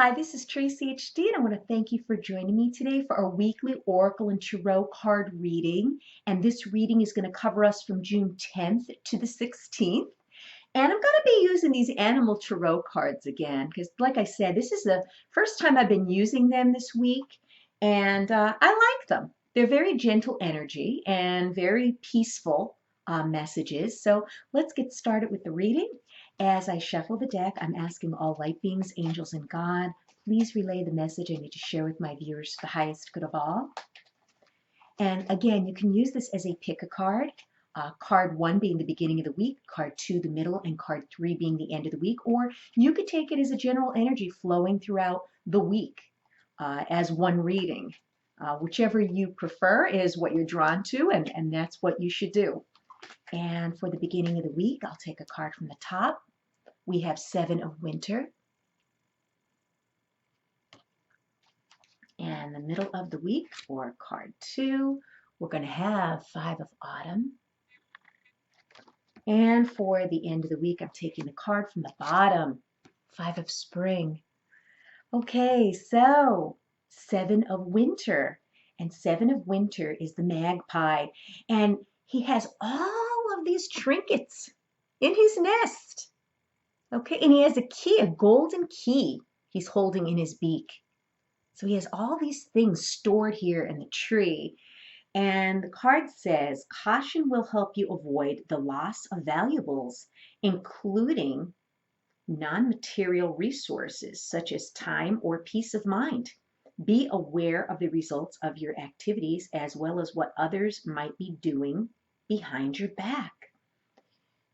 Hi, this is Tracy HD, and I want to thank you for joining me today for our weekly Oracle and Tarot card reading. And this reading is going to cover us from June 10th to the 16th. And I'm going to be using these animal tarot cards again because, like I said, this is the first time I've been using them this week, and I like them. They're very gentle energy and very peaceful messages. So let's get started with the reading. As I shuffle the deck, I'm asking all light beings, angels, and God, please relay the message I need to share with my viewers for the highest good of all. And again, you can use this as a pick a card. Card 1 being the beginning of the week, card 2 the middle, and card 3 being the end of the week. Or you could take it as a general energy flowing throughout the week as one reading. Whichever you prefer is what you're drawn to, and that's what you should do. And for the beginning of the week, I'll take a card from the top. We have 7 of Winter. And the middle of the week, for card 2, we're going to have 5 of Autumn. And for the end of the week, I'm taking the card from the bottom, 5 of Spring. Okay, so 7 of Winter. And 7 of Winter is the magpie. And he has all of these trinkets in his nest. Okay, and he has a key, a golden key he's holding in his beak. So he has all these things stored here in the tree. And the card says, caution will help you avoid the loss of valuables, including non-material resources such as time or peace of mind. Be aware of the results of your activities as well as what others might be doing behind your back.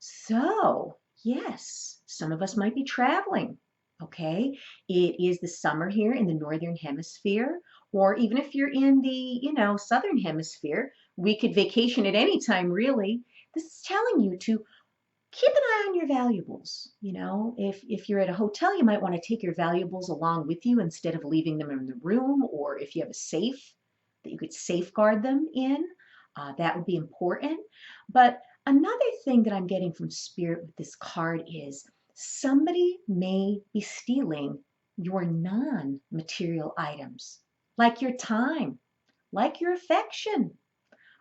So, yes, some of us might be traveling. Okay, it is the summer here in the northern hemisphere, or even if you're in the, southern hemisphere, we could vacation at any time, really. This is telling you to keep an eye on your valuables. If you're at a hotel, you might want to take your valuables along with you instead of leaving them in the room, or if you have a safe that you could safeguard them in, that would be important. But another thing that I'm getting from Spirit with this card is somebody may be stealing your non-material items, like your time, like your affection,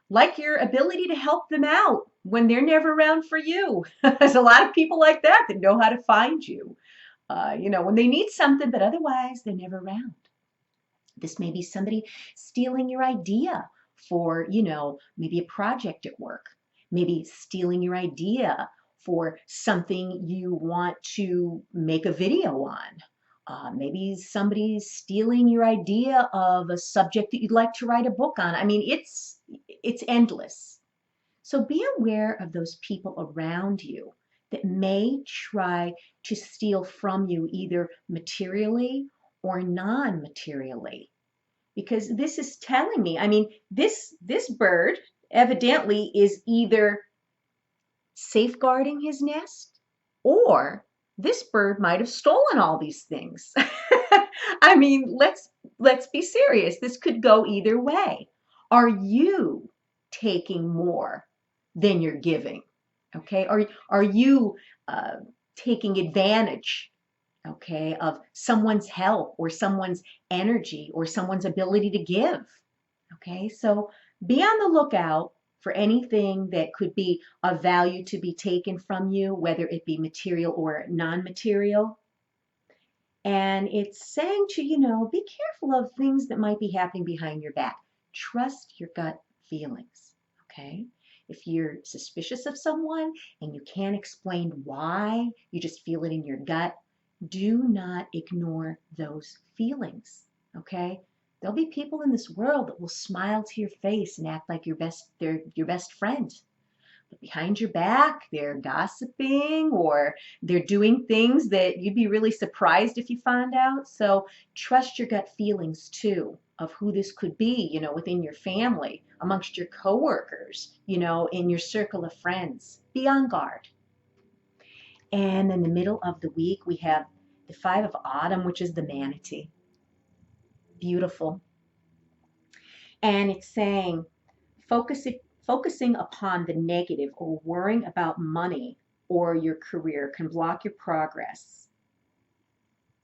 like your ability to help them out when they're never around for you. There's a lot of people like that that know how to find you, when they need something, but otherwise they're never around. This may be somebody stealing your idea for, maybe a project at work, maybe stealing your idea for something you want to make a video on. Maybe somebody's stealing your idea of a subject that you'd like to write a book on. I mean, it's endless. So be aware of those people around you that may try to steal from you either materially or non-materially. Because this is telling me, I mean, this bird evidently is either safeguarding his nest, or this bird might have stolen all these things. I mean, let's be serious. This could go either way. Are you taking more than you're giving? Okay, are you taking advantage, okay, of someone's help or someone's energy or someone's ability to give? Okay, so be on the lookout for anything that could be of value to be taken from you, whether it be material or non-material. And it's saying to, be careful of things that might be happening behind your back. Trust your gut feelings, okay? If you're suspicious of someone and you can't explain why, you just feel it in your gut, do not ignore those feelings, okay? There'll be people in this world that will smile to your face and act like they're your best friend. But behind your back, they're gossiping or they're doing things that you'd be really surprised if you found out. So trust your gut feelings too of who this could be, within your family, amongst your coworkers, in your circle of friends. Be on guard. And in the middle of the week, we have the 5 of Autumn, which is the manatee. Beautiful. And it's saying, focusing upon the negative or worrying about money or your career can block your progress.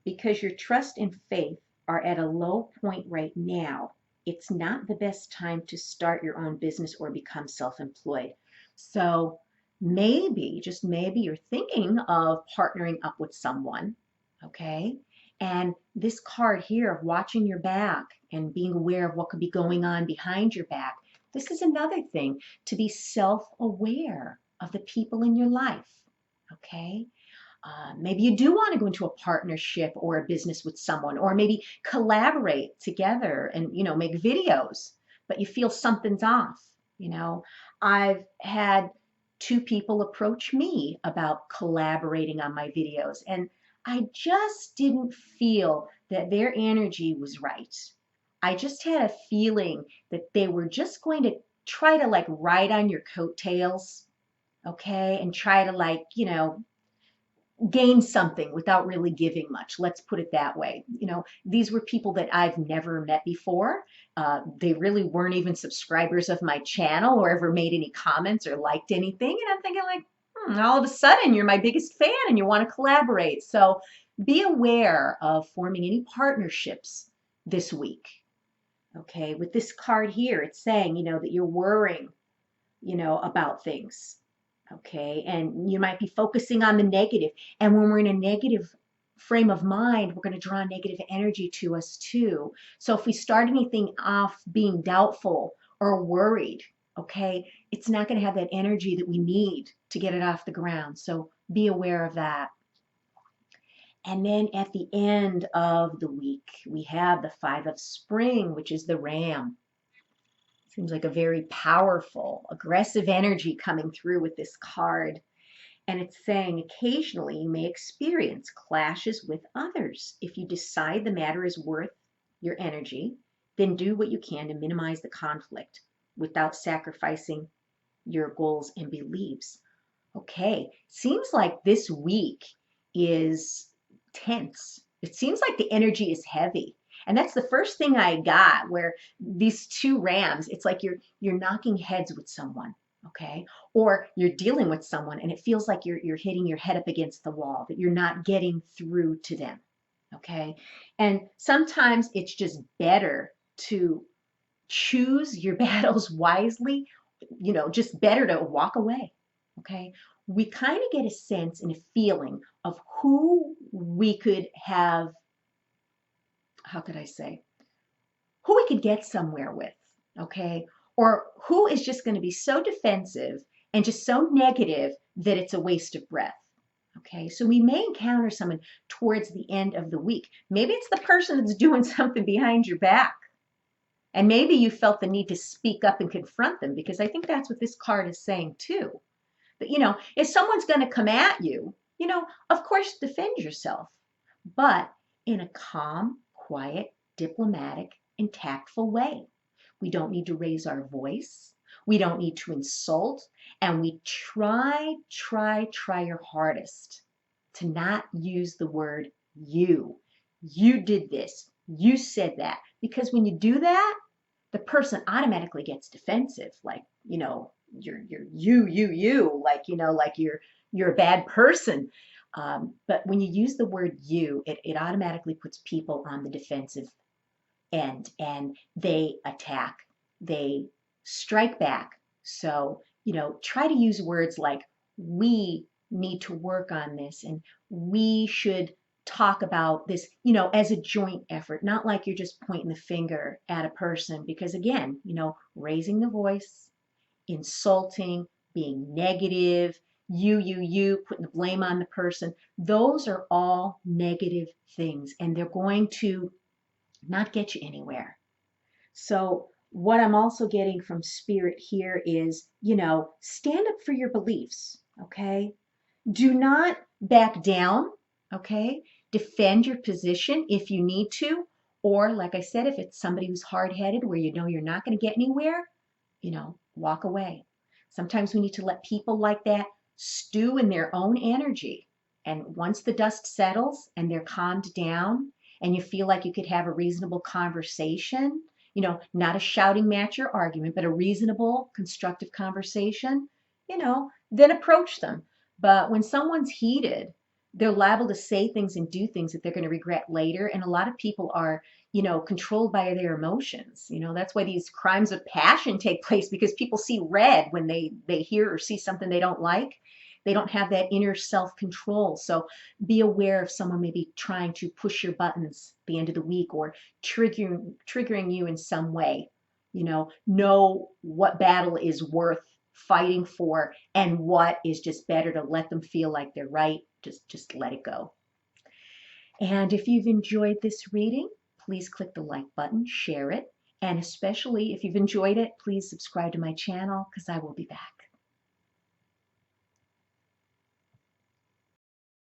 because your trust and faith are at a low point right now, it's not the best time to start your own business or become self employed. So maybe, just maybe, you're thinking of partnering up with someone, okay? And this card here of watching your back and being aware of what could be going on behind your back, this is another thing to be self aware of the people in your life, okay? Maybe you do want to go into a partnership or a business with someone, or maybe collaborate together and make videos, but you feel something's off. I've had two people approach me about collaborating on my videos, and I just didn't feel that their energy was right. I just had a feeling that they were just going to try to like ride on your coattails, okay, and try to like, gain something without really giving much. Let's put it that way. These were people that I've never met before. They really weren't even subscribers of my channel or ever made any comments or liked anything. And I'm thinking like, all of a sudden you're my biggest fan and you want to collaborate. So be aware of forming any partnerships this week. Okay, with this card here, it's saying, that you're worrying, about things. Okay, and you might be focusing on the negative. And when we're in a negative frame of mind, we're going to draw negative energy to us too. So if we start anything off being doubtful or worried, okay, it's not going to have that energy that we need to get it off the ground. So be aware of that. And then at the end of the week, we have the Five of Spring, which is the Ram. Seems like a very powerful, aggressive energy coming through with this card. And it's saying occasionally you may experience clashes with others. If you decide the matter is worth your energy, then do what you can to minimize the conflict without sacrificing your goals and beliefs. Okay, seems like this week is tense. It seems like the energy is heavy. And that's the first thing I got, where these two rams, it's like you're knocking heads with someone, okay? Or you're dealing with someone and it feels like you're hitting your head up against the wall, that you're not getting through to them, okay? And sometimes it's just better to choose your battles wisely, just better to walk away, okay? We kind of get a sense and a feeling of who we could have, how could I say, who we could get somewhere with, okay? Or who is just going to be so defensive and just so negative that it's a waste of breath. Okay, so we may encounter someone towards the end of the week. Maybe it's the person that's doing something behind your back. And maybe you felt the need to speak up and confront them, because I think that's what this card is saying too. But, if someone's going to come at you, of course, defend yourself, but in a calm, quiet, diplomatic, and tactful way. We don't need to raise our voice. We don't need to insult. And we try your hardest to not use the word you. You did this. You said that. Because when you do that, the person automatically gets defensive. Like, you're you, like, like you're a bad person. But when you use the word you, it automatically puts people on the defensive end, and they attack, they strike back. So, try to use words like we need to work on this, and we should talk about this, as a joint effort, not like you're just pointing the finger at a person, because again, raising the voice, insulting, being negative, you, putting the blame on the person, those are all negative things, and they're going to not get you anywhere. So what I'm also getting from Spirit here is, stand up for your beliefs, okay? Do not back down, okay? Defend your position if you need to, or like I said, if it's somebody who's hard-headed where you're not going to get anywhere, walk away. Sometimes we need to let people like that stew in their own energy. And once the dust settles and they're calmed down and you feel like you could have a reasonable conversation, not a shouting match or argument, but a reasonable, constructive conversation, then approach them. But when someone's heated, they're liable to say things and do things that they're going to regret later. And a lot of people are, controlled by their emotions. That's why these crimes of passion take place, because people see red when they hear or see something they don't like. They don't have that inner self-control. So be aware if someone may be trying to push your buttons at the end of the week, or triggering you in some way. Know what battle is worth fighting for, and what is just better to let them feel like they're right. Just let it go. And if you've enjoyed this reading, please click the like button, share it, and especially if you've enjoyed it, please subscribe to my channel, because I will be back.